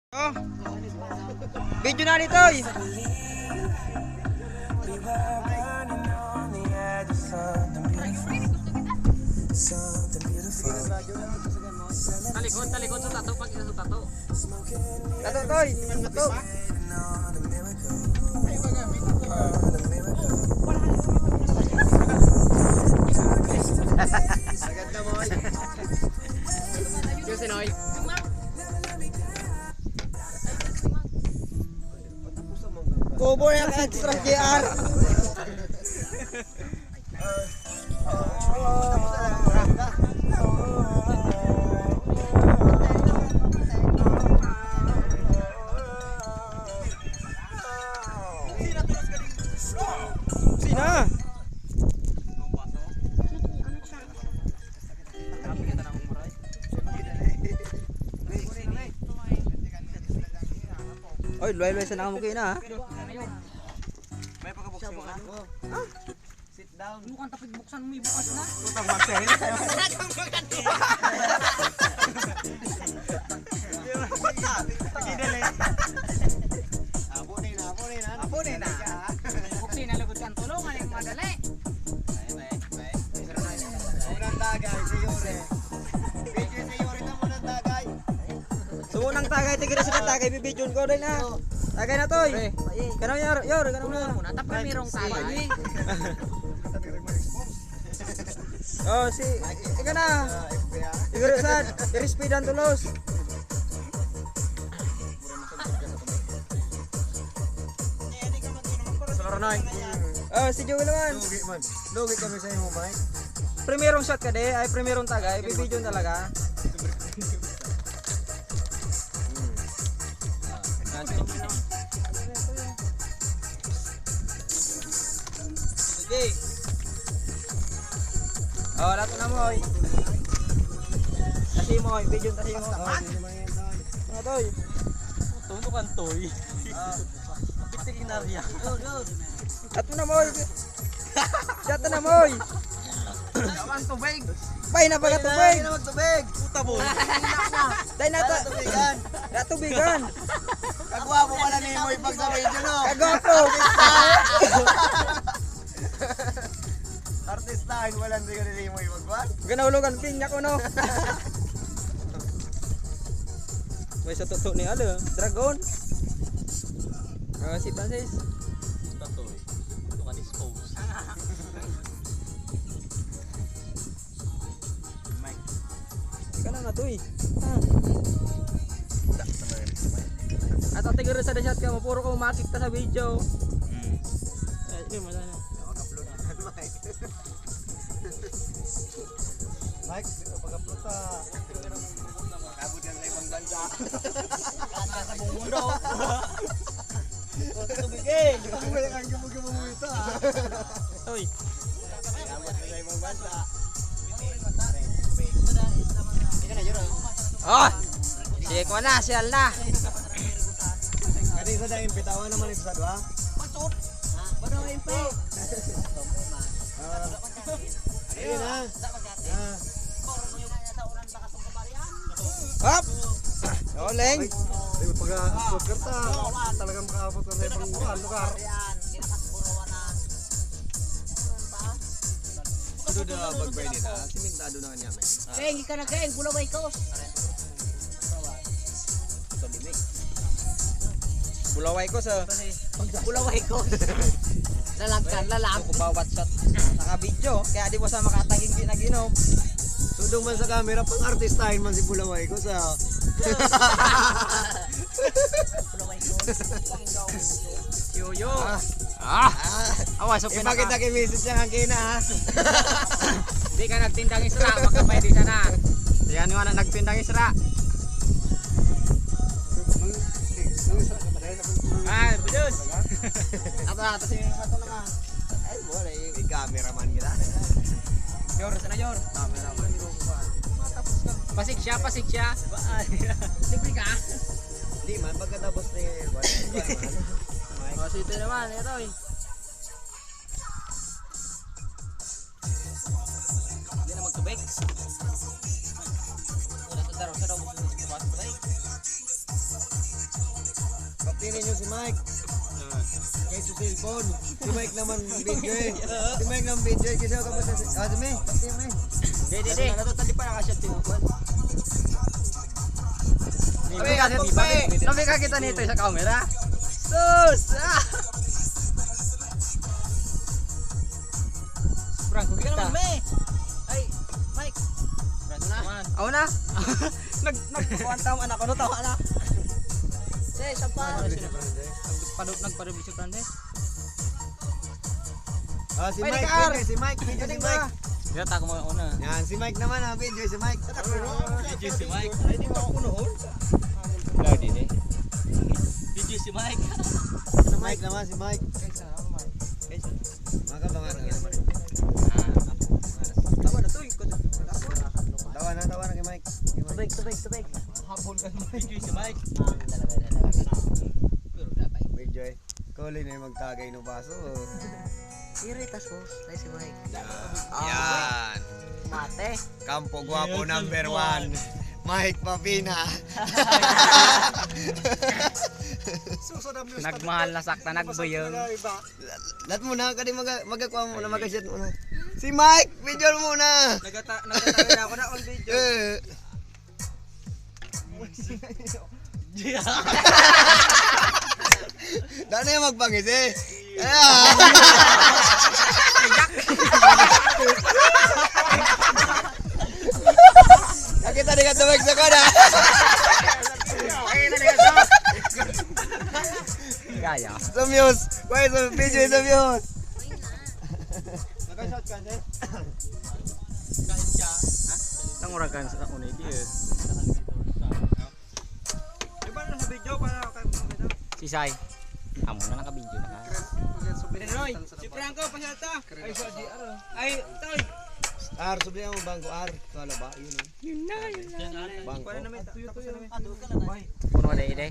Oh, video na dito. Talikod sa tato pag sa tato. Tato toy, tato. Agad na boy. Yung sinoy. Bobo yang extra JR. Sina? Oy, luay-luay sa nakamuki na ha. May pagkabuksan mo na. Sit down. Mukhang tapig buksan mo bukas na. Tutang magsahin. Apunin na. Buksin na lugod kang tulungan yung madali. Unang tagay si Yore. Video si Yore na munang tagay. Sumunang tagay tigre sa tagay bibidyon ko din ha. Tagay na toy. Kanang yor, kanang na. Muna tapos mayroong tayo. Oh, si ika na. Tigre sa speedan tulos. Saronoy. Oh, si Joel naman. Lugi man. Lugi kami sa imo, Mike. Primerong shot ka de, ay primerong tagay, bibidyon talaga. Sige. Oh, lato na mo. Oy. Tasi mo, bidyon tasi mo. Ano toy? Tundo kan toy. Veterinarya. Lato na mo. Shot na mo. Ang tubig. Bay na baga tubig. Tubig. Puta mo. Dai na ta. Tubigan. Da tubigan. Kagwapo pala ni Moy pag sa video no. Kagapo. Artistahin walang di ka ni Moy magwan. Ganahulugan pinya ko no. May sa tuto ni ala, dragon. Si Francis. Tatoy. Ito ka dispose. Mike. Ika na to eh. At ang tiguro sa shot ka mo, puro ko makikita sa video. Ay, hindi mo sana. Mag-upload na Mike. Mike, pag-upload sa kabut ka na ibang bansa. Kanta sa buong mundo. Tubigay. Tubigay ang gumugamo mo ito ha. Toy. Kabut ka na ibang bansa. Oh! Sige ko na, siyal na. Kanisa dahil pitawan naman ito sa dua. Ayun ha. Hop! Oleng! Pag-upload ka ta, talagang makaabot ka sa ibang lugar. Ito na bagbay nila, simentado na nga namin. Keng, ika na keng, bulaway ko. Bulaway ko sa Bulaway ko. Lalagkan, lalang. kung bawat shot naka-video. Kaya di mo sa makataging ginaginom. Sudong man sa camera, pang artistahin man si Bulaway ko sa... Bulaway ko. Yoyo. Awas, so Ipakita kay message niya ang kina ha. Di ka nagtindang isra, makapay di sana. Yan nga na nagtindang isra. Ah, budus. Ato si ato na nga. Ay, wala yung cameraman kita. Yor, sana yor. Cameraman. Pasik siya. Libre ka. Hindi man, pagkatapos ni... Oh, sito naman, ito eh. Hindi na magtubig. Wala sa daro, sa daw. tinin nyo si Mike. Kaya sa cellphone. Si Mike naman video eh. Si Mike naman video eh. Kasi ako tapos sa... Ah, dumi. Dumi. Dede. Tadi pa nakashot yung upuan. Nabi ka kita nito sa camera. Sus! Ah! Franco kita. Ay, Mike. Ako na. Nagkuhan tama anak ko no tawa na. Say, sapa. Nagparubis si Frandes. Ah, si Pwede Mike. ka, Ar. Video si Mike. Video si Mike. Dito ako mo una. Yan, si Mike naman ha. Video si Mike. Video si Mike. Ay, di ba ako noon? Hello, Dede. Video si Mike. Si Mike naman, si Mike. Makabangan na naman. Tama na to. Tawa na kay Mike. Tubig. Habol ka video si Mike. Video eh. Kuli na yung magtagay ng baso. Iritas mo. Ay, si Mike. Yan. Mate. Kampo Guwapo number 1. Mike Papina. Nagmahal na sakta, nagbayang. Lahat mo na, kadi magakuha mo na, mag-shot mo na. Si Mike, video mo na. Nagatabi na ako na on video. Dano yung magpangis eh. Nakita di ka tumag sa kada. Gaya. Sa Muse. Why sa video sa Muse? Naka-shot ka, eh? Nanguragan sa unay dia. Iba na sa video para Si Sai. Amo na naka-video na ka. Roy, si Franco pasyata. Ay, sa DR. Ay, toy. Ar, subli mo bangko R. Kala ba? Yun. Yun na. Bangko. Puno na ide.